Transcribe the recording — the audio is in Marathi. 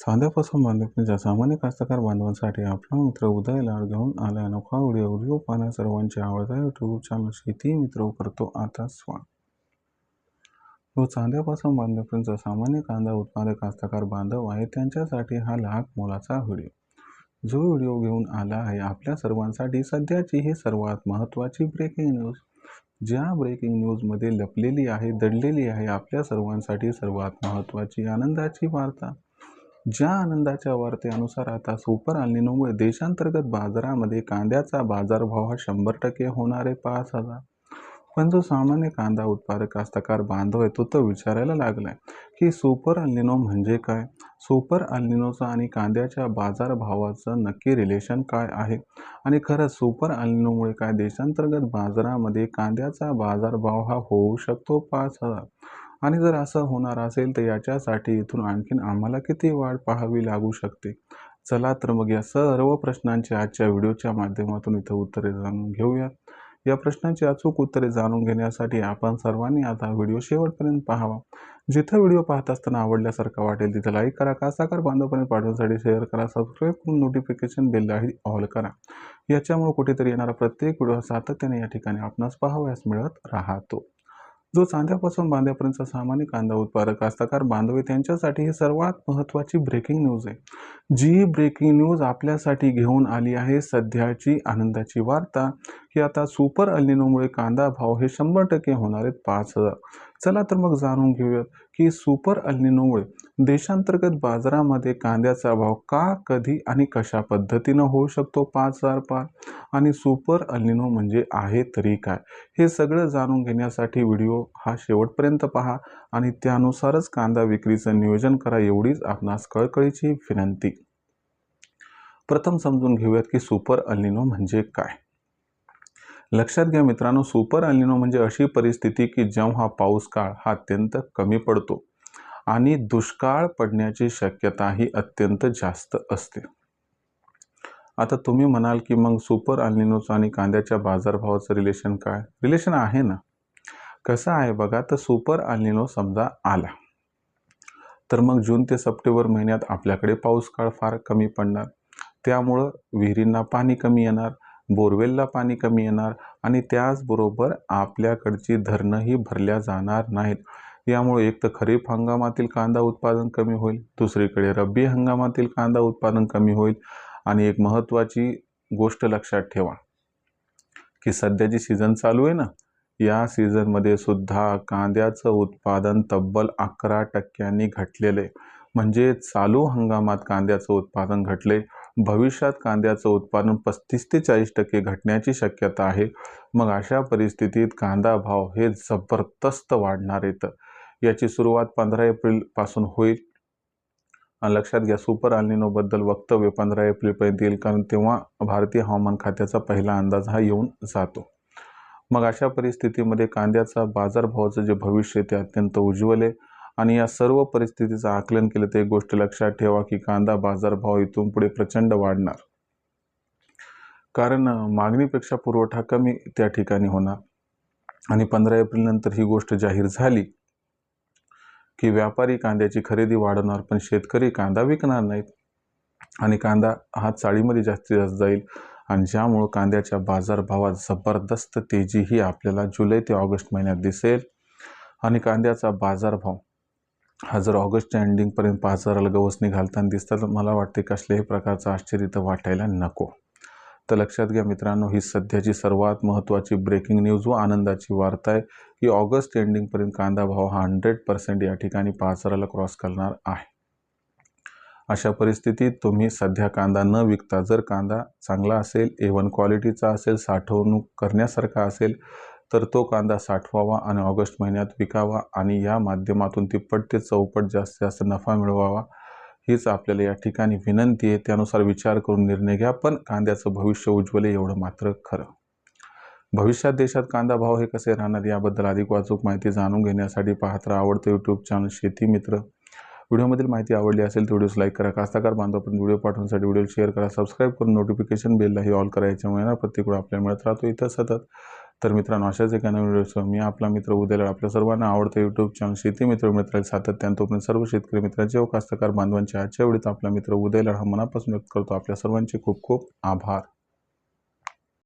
चांद्यापासून बांधणीच्या सामान्य कास्तकार बांधवांसाठी आपला मित्र उदय लाड घेऊन आलाय अनोखा व्हिडिओ पाहण्या सर्वांची आवडता यूट्यूब चॅनल शेती मित्र करतो आता स्वागत। जो चांद्यापासून बांधणीपर्यंत सामान्य कांदा उत्पादक कास्तकार बांधव आहे त्यांच्यासाठी हा लाख मोलाचा व्हिडिओ। जो व्हिडिओ घेऊन आला आहे आपल्या सर्वांसाठी सध्याची ही सर्वात महत्त्वाची ब्रेकिंग न्यूज। ज्या ब्रेकिंग न्यूजमध्ये लपलेली आहे दडलेली आहे आपल्या सर्वांसाठी सर्वात महत्त्वाची आनंदाची वार्ता। ज्या आनंदाच्या वार्तेनुसार आता सुपर एल्निनोमुळे देशांतर्गत बाजारामध्ये कांद्याचा बाजारभाव हा 100% होणार आहे 5,000। पण जो सामान्य कांदा उत्पादक कास्तकार बांधव आहे तो विचारायला लागलाय की सुपर एल्निनो म्हणजे काय, सुपर एल्निनोचा आणि कांद्याच्या बाजारभावाचं नक्की रिलेशन काय आहे आणि खरंच सुपर एल्निनोमुळे काय देशांतर्गत बाजारामध्ये कांद्याचा बाजारभाव हा होऊ शकतो 5,000 आणि जर असं होणार असेल तर याच्यासाठी इथून आणखीन आम्हाला किती वाढ पाहावी लागू शकते। चला तर मग या सर्व प्रश्नांची आजच्या व्हिडिओच्या माध्यमातून इथं उत्तरे जाणून घेऊयात। या प्रश्नांची अचूक उत्तरे जाणून घेण्यासाठी आपण सर्वांनी आता व्हिडिओ शेवटपर्यंत पाहावा। जिथं व्हिडिओ पाहत असताना आवडल्यासारखा वाटेल तिथं लाईक करा, कास्तकार बांधवपर्यंत पाठवण्यासाठी शेअर करा, सबस्क्राईब करून नोटिफिकेशन बेललाही ऑल करा। याच्यामुळे कुठेतरी येणारा प्रत्येक व्हिडिओ सातत्याने या ठिकाणी आपणास पाहावयास मिळत राहतो। जो चांद्यापासून बांध्यापर्यंत सामान्य कांदा उत्पादक कास्तकार बांधव त्यांच्यासाठी ही सर्वात महत्त्वाची ब्रेकिंग न्यूज आहे। जी ब्रेकिंग न्यूज आपल्यासाठी घेऊन आली आहे सध्याची आनंदाची वार्ता की आता सुपर एल्निनोमुळे कांदा भाव हे 100% होणार आहेत 5,000। चला तर मग जाणून घेऊयात की सुपर एल्निनोमुळे देशांतर्गत बाजारामध्ये कांद्याचा भाव का, कधी आणि कशा पद्धतीनं होऊ शकतो 5,000 पार आणि सुपर एल्निनो म्हणजे आहे तरी काय, हे सगळं जाणून घेण्यासाठी व्हिडिओ हा शेवटपर्यंत पहा आणि त्यानुसारच कांदा विक्रीचं नियोजन करा एवढीच आपणास कळकळीची विनंती। प्रथम समजून घेऊयात की सुपर एल्निनो म्हणजे काय। लक्षात घ्या मित्रांनो, सुपर एल्निनो म्हणजे अशी परिस्थिती की जेव्हा पाऊस काळ हा अत्यंत कमी पडतो आणि दुष्काळ पडण्याची शक्यता ही अत्यंत जास्त असते। आता तुम्ही म्हणाल की मग सुपर एल्निनोचं आणि कांद्याच्या बाजारभावाचं रिलेशन काय? रिलेशन आहे ना। कसं आहे बघा, तर सुपर एल्निनो समजा आला तर मग जून ते सप्टेंबर महिन्यात आपल्याकडे पाऊस काळ फार कमी पडणार, त्यामुळं विहिरींना पाणी कमी येणार, बोरवेलला पाणी कमी येणार आणि त्याचबरोबर आपल्याकडची धरणंही भरल्या जाणार नाहीत। यामुळे एक तर खरीप हंगामातील कांदा उत्पादन कमी होईल, दुसरीकडे रब्बी हंगामातील कांदा उत्पादन कमी होईल आणि एक महत्त्वाची गोष्ट लक्षात ठेवा की सध्या जी सीझन चालू आहे ना, या सीझनमध्ये सुद्धा कांद्याचं उत्पादन तब्बल 11% घटलेलं आहे। म्हणजे चालू हंगामात कांद्याचं उत्पादन घटले, भविष्यात कांद्याचं उत्पादन 35 ते 40% घटण्याची शक्यता आहे। मग अशा परिस्थितीत कांदा भाव हे जबरदस्त वाढणार आहेत। याची सुरुवात 15 एप्रिल पासून होईल आणि लक्षात घ्या सुपर एल्निनो बद्दल वक्तव्य 15 एप्रिलपर्यंत येईल, कारण तेव्हा भारतीय हवामान खात्याचा पहिला अंदाज हा येऊन जातो। मग अशा परिस्थितीमध्ये कांद्याचा बाजारभावाचं जे भविष्य ते अत्यंत उज्ज्वल आहे आणि या सर्व परिस्थितीचं आकलन केलं तर एक गोष्ट लक्षात ठेवा की कांदा बाजारभाव इथून पुढे प्रचंड वाढणार, कारण मागणीपेक्षा पुरवठा कमी त्या ठिकाणी होणार आणि 15 एप्रिल नंतर ही गोष्ट जाहीर झाली की व्यापारी कांद्याची खरेदी वाढवणार पण शेतकरी कांदा विकणार नाहीत आणि कांदा हा चाळीमध्ये जास्तीत जास्त जाईल आणि ज्यामुळे कांद्याच्या बाजारभावात जबरदस्त तेजी ही आपल्याला जुलै ते ऑगस्ट महिन्यात दिसेल आणि कांद्याचा बाजारभाव हा जर ऑगस्टच्या एंडिंगपर्यंत 5,000ला गवसणी घालताना दिसतात तर मला वाटते कसल्याही प्रकारचं आश्चर्य तर वाटायला नको। तर लक्षात घ्या मित्रांनो, ही सध्याची सर्वात महत्त्वाची ब्रेकिंग न्यूज व आनंदाची वार्ता आहे की ऑगस्ट एंडिंगपर्यंत कांदा भाव हा 100% या ठिकाणी 5,000ला क्रॉस करणार आहे। अशा परिस्थितीत तुम्ही सध्या कांदा न विकता जर कांदा चांगला असेल, A1 क्वालिटीचा असेल, साठवणूक करण्यासारखा असेल तर तो कांदा साठवावा आणि ऑगस्ट महिन्यात विकावा आणि या माध्यमातून तिप्पट ते चौपट जास्तीत जास्त नफा मिळवावा हीच आपल्याला या ठिकाणी विनंती आहे। त्यानुसार विचार करून निर्णय घ्या, पण कांद्याचं भविष्य उज्ज्वल आहे एवढं मात्र खरं। भविष्यात देशात कांदा भाव हे कसे राहणार याबद्दल अधिक अचूक माहिती जाणून घेण्यासाठी पाहत राहा आवडतं यूट्यूब चॅनल शेती मित्र। व्हिडिओमधील माहिती आवडली असेल तर व्हिडिओस लाईक करा, कास्तकार बांधवांपर्यंत व्हिडिओ पाठवण्यासाठी व्हिडिओ शेअर करा, सबस्क्राईब करून नोटिफिकेशन बेललाही ऑल करा। याच्यामुळे प्रत्येक वेळ आपल्याला मिळत राहतो इथं सतत। तर मित्रांनो, अशाच एका नवीन व्हिडिओसह मी आपला मित्र उदयलाड आपल्या सर्वांना आवडतं यूट्यूब चॅनल शेती मित्र मिळत राहील सातत्याने. तोपर्यंत सर्व शेतकरी मित्रांचे व कास्तकार बांधवांचे आजच्या व्हिडिओत आपला मित्र उदयलाड हा मनापासून व्यक्त करतो. आपल्या सर्वांचे खूप खूप आभार.